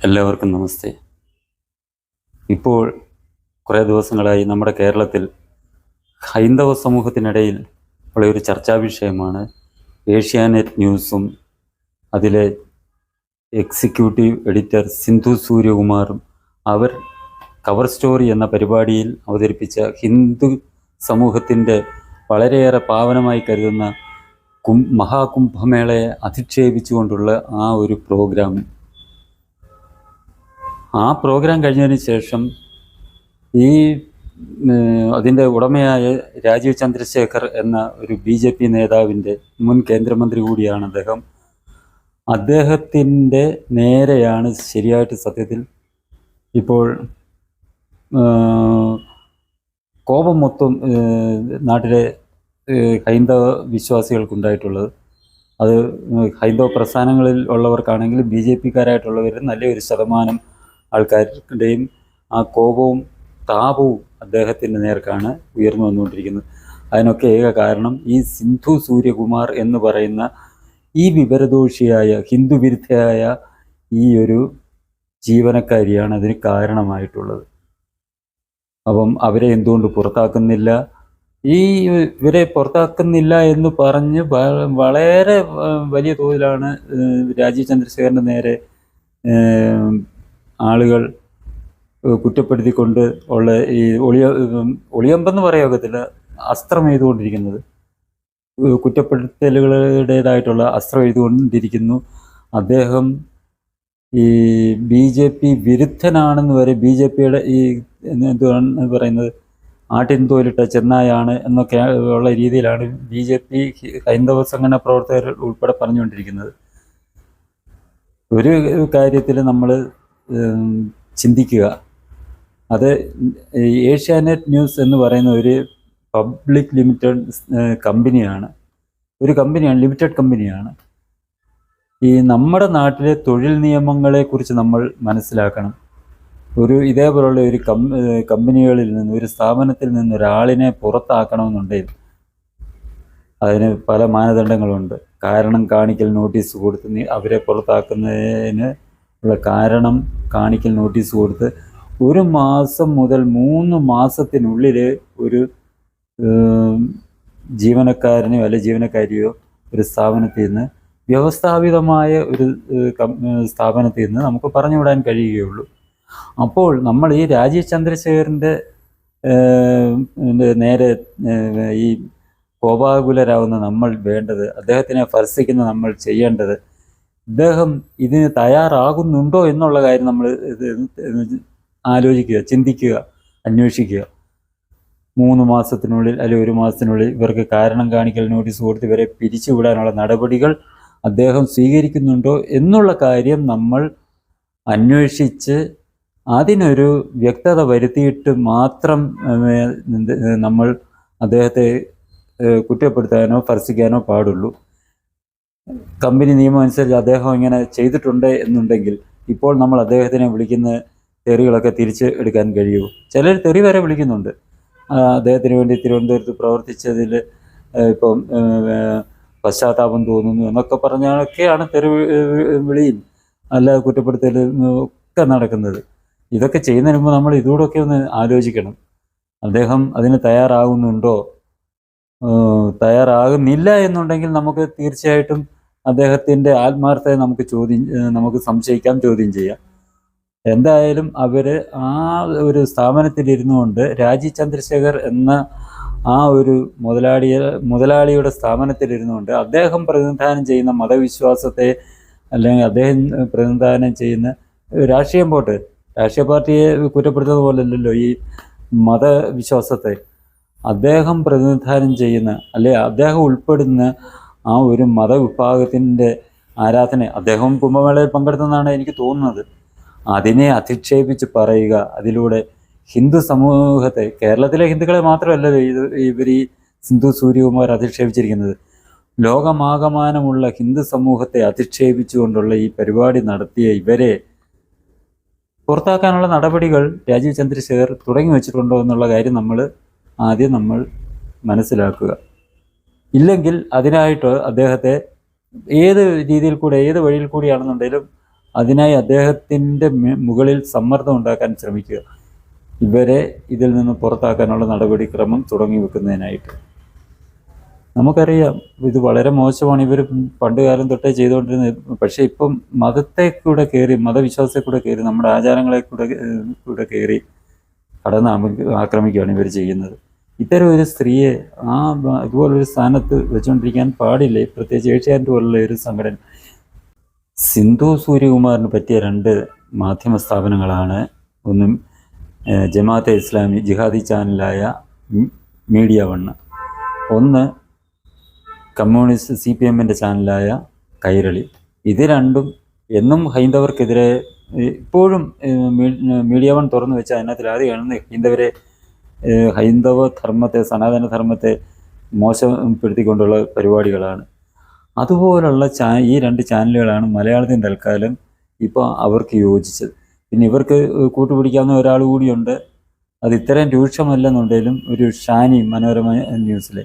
എല്ലാവർക്കും നമസ്തേ. ഇപ്പോൾ കുറേ ദിവസങ്ങളായി നമ്മുടെ കേരളത്തിൽ ഹൈന്ദവ സമൂഹത്തിനിടയിൽ ഉള്ള ഒരു ചർച്ചാ വിഷയമാണ് ഏഷ്യാനെറ്റ് ന്യൂസും അതിലെ എക്സിക്യൂട്ടീവ് എഡിറ്റർ സിന്ധു സൂര്യകുമാറും അവർ കവർ സ്റ്റോറി എന്ന പരിപാടിയിൽ അവതരിപ്പിച്ച ഹിന്ദു സമൂഹത്തിൻ്റെ വളരെയേറെ പാവനമായി കരുതുന്ന മഹാകുംഭമേളയെ അധിക്ഷേപിച്ചുകൊണ്ടുള്ള ആ ഒരു പ്രോഗ്രാം. ആ പ്രോഗ്രാം കഴിഞ്ഞതിന് ശേഷം അതിൻ്റെ ഉടമയായ രാജീവ് ചന്ദ്രശേഖർ എന്ന ഒരു BJP നേതാവിൻ്റെ മുൻ കേന്ദ്രമന്ത്രി കൂടിയാണ് അദ്ദേഹം. അദ്ദേഹത്തിൻ്റെ നേരെയാണ് ശരിയായിട്ട് സത്യത്തിൽ ഇപ്പോൾ കോപം മൊത്തം നാട്ടിലെ ഹൈന്ദവ വിശ്വാസികൾക്കുണ്ടായിട്ടുള്ളത്. അത് ഹൈന്ദവ പ്രസ്ഥാനങ്ങളിൽ ഉള്ളവർക്കാണെങ്കിലും BJPക്കാരായിട്ടുള്ളവർ നല്ലൊരു ശതമാനം ആൾക്കാരുടെയും ആ കോപവും താപവും അദ്ദേഹത്തിൻ്റെ നേർക്കാണ് ഉയർന്നു വന്നുകൊണ്ടിരിക്കുന്നത്. അതിനൊക്കെ ഏക കാരണം ഈ സിന്ധു സൂര്യകുമാർ എന്ന് പറയുന്ന ഈ വിവരദോഷിയായ ഹിന്ദു വിരുദ്ധയായ ഈ ഒരു ജീവനക്കാരിയാണ് അതിന് കാരണമായിട്ടുള്ളത്. അപ്പം അവരെ എന്തുകൊണ്ട് പുറത്താക്കുന്നില്ല, ഇവരെ പുറത്താക്കുന്നില്ല എന്ന് പറഞ്ഞ് വളരെ വലിയ തോതിലാണ് രാജീവ് ചന്ദ്രശേഖരൻ്റെ നേരെ ആളുകൾ കുറ്റപ്പെടുത്തിക്കൊണ്ട് ഉള്ള ഈ ഒളിയമ്പെന്ന് പറയാകത്തില്ല, അസ്ത്രം എഴുതുകൊണ്ടിരിക്കുന്നത്, കുറ്റപ്പെടുത്തലുകളുടേതായിട്ടുള്ള അസ്ത്രം എഴുതുകൊണ്ടിരിക്കുന്നു. അദ്ദേഹം ഈ BJP വിരുദ്ധനാണെന്ന് വരെ, BJPയുടെ ഈ എന്തുവാണ് പറയുന്നത്, ആട്ടിൻ തോലിട്ട ചെന്നായാണ് എന്നൊക്കെ ഉള്ള രീതിയിലാണ് BJP ഹൈന്ദവ സംഘടനാ പ്രവർത്തകർ ഉൾപ്പെടെ പറഞ്ഞുകൊണ്ടിരിക്കുന്നത്. ഒരു കാര്യത്തിൽ നമ്മൾ ചിന്തിക്കുക, അത് ഏഷ്യാനെറ്റ് ന്യൂസ് എന്ന് പറയുന്ന ഒരു പബ്ലിക് ലിമിറ്റഡ് കമ്പനിയാണ്, ലിമിറ്റഡ് കമ്പനിയാണ്. ഈ നമ്മുടെ നാട്ടിലെ തൊഴിൽ നിയമങ്ങളെക്കുറിച്ച് നമ്മൾ മനസ്സിലാക്കണം. ഇതേപോലുള്ള ഒരു കമ്പനികളിൽ നിന്ന്, ഒരു സ്ഥാപനത്തിൽ നിന്ന് ഒരാളിനെ പുറത്താക്കണമെന്നുണ്ടെങ്കിൽ അതിന് പല മാനദണ്ഡങ്ങളുണ്ട്. കാരണം കാണിക്കൽ നോട്ടീസ് കൊടുത്ത് അവരെ പുറത്താക്കുന്നതിന് ഉള്ള കാരണം കാണിക്കൽ നോട്ടീസ് കൊടുത്ത് 1 മാസം മുതൽ 3 മാസത്തിനുള്ളിൽ ഒരു ജീവനക്കാരനെയോ അല്ലെ ജീവനക്കാരിയോ ഒരു സ്ഥാപനത്തിൽ നിന്ന്, വ്യവസ്ഥാപിതമായ ഒരു സ്ഥാപനത്തിൽ നിന്ന് നമുക്ക് പറഞ്ഞുവിടാൻ കഴിയുകയുള്ളൂ. അപ്പോൾ നമ്മൾ ഈ രാജീവ് ചന്ദ്രശേഖരൻ്റെ നേരെ ഈ കോപാകുലരാകുന്ന നമ്മൾ വേണ്ടത്, അദ്ദേഹത്തിനെ ഭർസിക്കുന്ന നമ്മൾ ചെയ്യേണ്ടത്, ഇദ്ദേഹം ഇതിന് തയ്യാറാകുന്നുണ്ടോ എന്നുള്ള കാര്യം നമ്മൾ ആലോചിക്കുക, ചിന്തിക്കുക, അന്വേഷിക്കുക. 3 മാസത്തിനുള്ളിൽ അല്ലെങ്കിൽ 1 മാസത്തിനുള്ളിൽ ഇവർക്ക് കാരണം കാണിക്കൽ നോട്ടീസ് കൊടുത്ത് ഇവരെ പിരിച്ചുവിടാനുള്ള നടപടികൾ അദ്ദേഹം സ്വീകരിക്കുന്നുണ്ടോ എന്നുള്ള കാര്യം നമ്മൾ അന്വേഷിച്ച് അതിനൊരു വ്യക്തത വരുത്തിയിട്ട് മാത്രം നമ്മൾ അദ്ദേഹത്തെ കുറ്റപ്പെടുത്താനോ ഭർസിക്കാനോ പാടുള്ളൂ. കമ്പനി നിയമം അനുസരിച്ച് അദ്ദേഹം ഇങ്ങനെ ചെയ്തിട്ടുണ്ട് എന്നുണ്ടെങ്കിൽ ഇപ്പോൾ നമ്മൾ അദ്ദേഹത്തിനെ വിളിക്കുന്ന തെറികളൊക്കെ തിരിച്ച് എടുക്കാൻ കഴിയുമോ? ചിലർ തെറി വരെ വിളിക്കുന്നുണ്ട്. അദ്ദേഹത്തിന് വേണ്ടി തിരുവനന്തപുരത്ത് പ്രവർത്തിച്ചതിൽ ഇപ്പം പശ്ചാത്താപം തോന്നുന്നു എന്നൊക്കെ പറഞ്ഞൊക്കെയാണ് തെറി വിളിയും അല്ല കുറ്റപ്പെടുത്തലും ഒക്കെ നടക്കുന്നത്. ഇതൊക്കെ ചെയ്യുന്നതിന് മുമ്പ് നമ്മൾ ഇതോടൊക്കെ ഒന്ന് ആലോചിക്കണം. അദ്ദേഹം അതിന് തയ്യാറാകുന്നുണ്ടോ? തയ്യാറാകുന്നില്ല എന്നുണ്ടെങ്കിൽ നമുക്ക് തീർച്ചയായിട്ടും അദ്ദേഹത്തിൻ്റെ ആത്മാർത്ഥത നമുക്ക് സംശയിക്കാം, ചോദ്യം ചെയ്യാം. എന്തായാലും അവർ ആ ഒരു സ്ഥാപനത്തിലിരുന്നു കൊണ്ട് രാജീവ് ചന്ദ്രശേഖർ എന്ന ആ ഒരു മുതലാളിയുടെ സ്ഥാപനത്തിലിരുന്നു കൊണ്ട് അദ്ദേഹം പ്രതിനിധാനം ചെയ്യുന്ന മതവിശ്വാസത്തെ, അല്ലെങ്കിൽ അദ്ദേഹം പ്രതിനിധാനം ചെയ്യുന്ന രാഷ്ട്രീയ പാർട്ടിയെ കുറ്റപ്പെടുത്തുന്ന പോലല്ലല്ലോ ഈ മതവിശ്വാസത്തെ. അദ്ദേഹം പ്രതിനിധാനം ചെയ്യുന്ന, അദ്ദേഹം ഉൾപ്പെടുന്ന ആ ഒരു മതവിഭാഗത്തിൻ്റെ ആരാധന, അദ്ദേഹം കുംഭമേളയിൽ പങ്കെടുത്തെന്നാണ് എനിക്ക് തോന്നുന്നത്, അതിനെ അധിക്ഷേപിച്ച് പറയുക. അതിലൂടെ ഹിന്ദു സമൂഹത്തെ, കേരളത്തിലെ ഹിന്ദുക്കളെ മാത്രമല്ല ഇവർ ഈ സിന്ധു സൂര്യകുമാർ അധിക്ഷേപിച്ചിരിക്കുന്നത്, ലോകമാകമാനമുള്ള ഹിന്ദു സമൂഹത്തെ അധിക്ഷേപിച്ചുകൊണ്ടുള്ള ഈ പരിപാടി നടത്തിയ ഇവരെ പുറത്താക്കാനുള്ള നടപടികൾ രാജീവ് ചന്ദ്രശേഖർ തുടങ്ങി വെച്ചിട്ടുണ്ടോ എന്നുള്ള കാര്യം ആദ്യം നമ്മൾ മനസ്സിലാക്കുക. ഇല്ലെങ്കിൽ അതിനായിട്ട് അദ്ദേഹത്തെ ഏത് രീതിയിൽ കൂടെ, ഏത് വഴിയിൽ കൂടിയാണെന്നുണ്ടെങ്കിലും അതിനായി അദ്ദേഹത്തിൻ്റെ മുകളിൽ സമ്മർദ്ദം ഉണ്ടാക്കാൻ ശ്രമിക്കുക, ഇവരെ ഇതിൽ നിന്ന് പുറത്താക്കാനുള്ള നടപടിക്രമം തുടങ്ങി വെക്കുന്നതിനായിട്ട്. നമുക്കറിയാം ഇത് വളരെ മോശമാണ്, ഇവർ പണ്ട് കാലം തൊട്ടേ ചെയ്തുകൊണ്ടിരുന്നത്. പക്ഷേ ഇപ്പം മതത്തെ കൂടെ കയറി, മതവിശ്വാസത്തെ കൂടെ കയറി, നമ്മുടെ ആചാരങ്ങളെ കൂടെ കയറി കടന്ന് ആക്രമിക്കുകയാണ് ഇവർ ചെയ്യുന്നത്. ഇത്തരം ഒരു സ്ത്രീയെ ഇതുപോലൊരു സ്ഥാനത്ത് വെച്ചുകൊണ്ടിരിക്കാൻ പാടില്ല, പ്രത്യേകിച്ച് ഏഷ്യാനെറ്റ് പോലുള്ള ഒരു സംഘടന. സിന്ധു സൂര്യകുമാറിന് പറ്റിയ 2 മാധ്യമ സ്ഥാപനങ്ങളാണ്. ഒന്ന് ജമാഅത്തെ ഇസ്ലാമി ജിഹാദി ചാനലായ മീഡിയ 1, ഒന്ന് കമ്മ്യൂണിസ്റ്റ് CPMൻ്റെ ചാനലായ കൈരളി. ഇത് രണ്ടും എന്നും ഹൈന്ദവർക്കെതിരെ, ഇപ്പോഴും മീഡിയ 1 തുറന്നു വെച്ചാൽ അതിനകത്ത് ആദ്യം കാണുന്ന ഹൈന്ദവ ധർമ്മത്തെ, സനാതന ധർമ്മത്തെ മോശപ്പെടുത്തിക്കൊണ്ടുള്ള പരിപാടികളാണ്. അതുപോലുള്ള ഈ 2 ചാനലുകളാണ് മലയാളത്തിൽ തൽക്കാലം ഇപ്പോൾ അവർക്ക് യോജിച്ചത്. പിന്നെ ഇവർക്ക് കൂട്ടുപിടിക്കാവുന്ന ഒരാൾ കൂടിയുണ്ട്, അത് ഇത്രയും രൂക്ഷമല്ലെന്നുണ്ടെങ്കിലും, ഒരു ഷാനി മനോരമ ന്യൂസിലെ,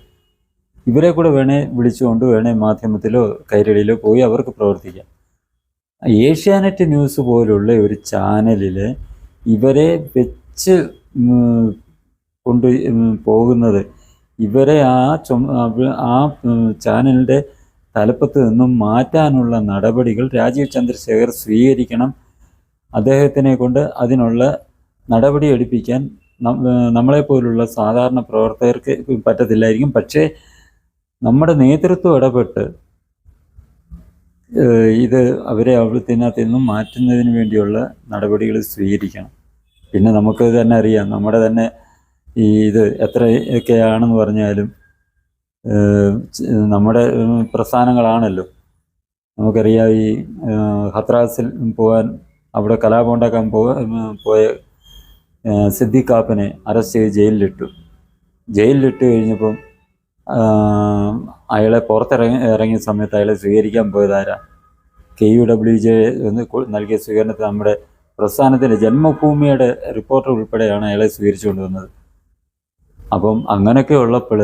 ഇവരെ കൂടെ വിളിച്ചുകൊണ്ട് മാധ്യമത്തിലോ കൈരളിയിലോ പോയി അവർക്ക് പ്രവർത്തിക്കാം. ഏഷ്യാനെറ്റ് ന്യൂസ് പോലുള്ള ഒരു ചാനലിൽ ഇവരെ വെച്ച് കൊണ്ട് പോകുന്നത്, ഇവരെ ആ ചാനലിൻ്റെ തലപ്പത്ത് നിന്നും മാറ്റാനുള്ള നടപടികൾ രാജീവ് ചന്ദ്രശേഖർ സ്വീകരിക്കണം. അദ്ദേഹത്തിനെ കൊണ്ട് അതിനുള്ള നടപടി എടുപ്പിക്കാൻ നമ്മളെപ്പോലുള്ള സാധാരണ പ്രവർത്തകർക്ക് പറ്റത്തില്ലായിരിക്കും. പക്ഷേ നമ്മുടെ നേതൃത്വം ഇടപെട്ട് ഇത് അവരെ അവിടത്തിനകത്ത് നിന്നും മാറ്റുന്നതിന് വേണ്ടിയുള്ള നടപടികൾ സ്വീകരിക്കണം. പിന്നെ നമുക്ക് തന്നെ അറിയാം, നമ്മുടെ തന്നെ ഇത് എത്രയൊക്കെയാണെന്ന് പറഞ്ഞാലും നമ്മുടെ പ്രസ്ഥാനങ്ങളാണല്ലോ. നമുക്കറിയാം, ഈ ഹത്രാസിൽ പോകാൻ, അവിടെ കലാപം ഉണ്ടാക്കാൻ പോയ സിദ്ദിഖ് കാപ്പനെ അറസ്റ്റ് ചെയ്ത് ജയിലിലിട്ട് കഴിഞ്ഞപ്പം അയാളെ പുറത്തിറങ്ങിയ സമയത്ത് അയാളെ സ്വീകരിക്കാൻ പോയതാരാ? KUWJ എന്ന് നൽകിയ സ്വീകരണത്തിൽ നമ്മുടെ പ്രസ്ഥാനത്തിൻ്റെ ജന്മഭൂമിയുടെ റിപ്പോർട്ടർ ഉൾപ്പെടെയാണ് അയാളെ സ്വീകരിച്ചു കൊണ്ടുവന്നത്. അപ്പം അങ്ങനെയൊക്കെ ഉള്ളപ്പോൾ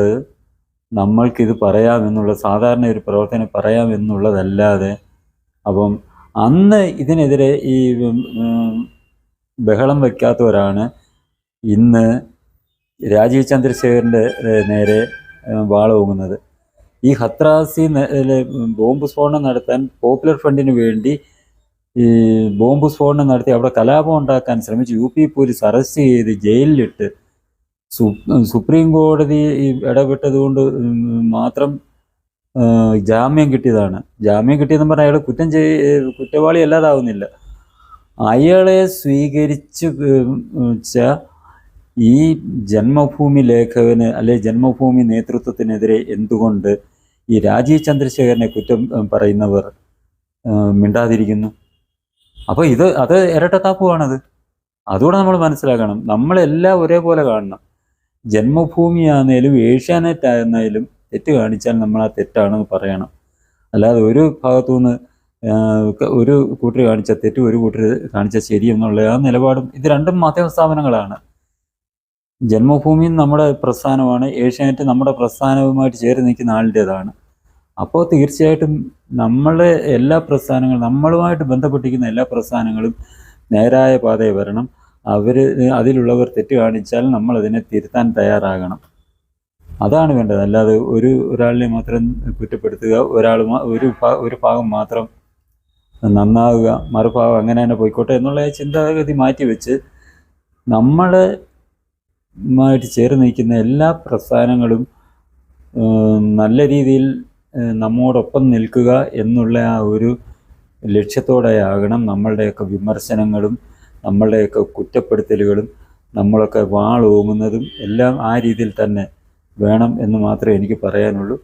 നമ്മൾക്കിത് പറയാമെന്നുള്ള, സാധാരണ ഒരു പ്രവർത്തനം പറയാമെന്നുള്ളതല്ലാതെ, അപ്പം അന്ന് ഇതിനെതിരെ ഈ ബഹളം വയ്ക്കാത്തവരാണ് ഇന്ന് രാജീവ് ചന്ദ്രശേഖറിൻ്റെ നേരെ വാളോങ്ങുന്നത്. ഈ ഹത്രാസി ബോംബ് സ്ഫോടനം നടത്താൻ പോപ്പുലർ ഫ്രണ്ടിന് വേണ്ടി ഈ ബോംബ് സ്ഫോടനം നടത്തി അവിടെ കലാപം ഉണ്ടാക്കാൻ ശ്രമിച്ച് UP പോലീസ് അറസ്റ്റ് ചെയ്ത് ജയിലിലിട്ട് സുപ്രീം കോടതി ഇടപെട്ടത് കൊണ്ട് മാത്രം ജാമ്യം കിട്ടിയതാണ്. ജാമ്യം കിട്ടിയെന്ന് പറഞ്ഞാൽ അയാൾ കുറ്റവാളി അല്ലാതാവുന്നില്ല. അയാളെ സ്വീകരിച്ച് ഈ ജന്മഭൂമി ലേഖകന് അല്ലെ ജന്മഭൂമി നേതൃത്വത്തിനെതിരെ എന്തുകൊണ്ട് ഈ രാജീവ് ചന്ദ്രശേഖരനെ കുറ്റം പറയുന്നവർ മിണ്ടാതിരിക്കുന്നു? അപ്പോൾ അത് ഇരട്ടത്താപ്പുവാണത്. അതുകൂടെ നമ്മൾ മനസ്സിലാക്കണം. നമ്മളെല്ലാം ഒരേപോലെ കാണണം. ജന്മഭൂമിയാണേലും ഏഷ്യാനെറ്റ് ആയിരുന്നാലും തെറ്റ് കാണിച്ചാൽ നമ്മൾ ആ തെറ്റാണെന്ന് പറയണം. അല്ലാതെ ഒരു ഭാഗത്തുനിന്ന് ഒരു കൂട്ടർ കാണിച്ച തെറ്റ് ഒരു കൂട്ടർ കാണിച്ച ശരി എന്നുള്ള ആ നിലപാടും, ഇത് രണ്ടും മാധ്യമ സ്ഥാപനങ്ങളാണ്. ജന്മഭൂമി നമ്മുടെ പ്രസ്ഥാനമാണ്, ഏഷ്യാനെറ്റ് നമ്മുടെ പ്രസ്ഥാനവുമായിട്ട് ചേർന്ന് നിൽക്കുന്ന ആളുടേതാണ്. അപ്പോൾ തീർച്ചയായിട്ടും നമ്മളെ എല്ലാ പ്രസ്ഥാനങ്ങളും, നമ്മളുമായിട്ട് ബന്ധപ്പെട്ടിരിക്കുന്ന എല്ലാ പ്രസ്ഥാനങ്ങളും നേരായ പാതയിൽ വരണം. അതിലുള്ളവർ തെറ്റ് കാണിച്ചാൽ നമ്മളതിനെ തിരുത്താൻ തയ്യാറാകണം. അതാണ് വേണ്ടത്. അല്ലാതെ ഒരാളിനെ മാത്രം കുറ്റപ്പെടുത്തുക, ഒരു ഭാഗം മാത്രം നന്നാവുക, മറുഭാഗം അങ്ങനെ തന്നെ പോയിക്കോട്ടെ എന്നുള്ള ചിന്താഗതി മാറ്റിവെച്ച് നമ്മളുമായിട്ട് ചേർന്ന് നിൽക്കുന്ന എല്ലാ പ്രസ്ഥാനങ്ങളും നല്ല രീതിയിൽ നമ്മോടൊപ്പം നിൽക്കുക എന്നുള്ള ആ ഒരു ലക്ഷ്യത്തോടെയാകണം നമ്മളുടെയൊക്കെ വിമർശനങ്ങളും നമ്മളുടെയൊക്കെ കുറ്റപ്പെടുത്തലുകളും നമ്മളൊക്കെ വാളോങ്ങുന്നതും എല്ലാം ആ രീതിയിൽ തന്നെ വേണം എന്ന് മാത്രമേ എനിക്ക് പറയാനുള്ളൂ.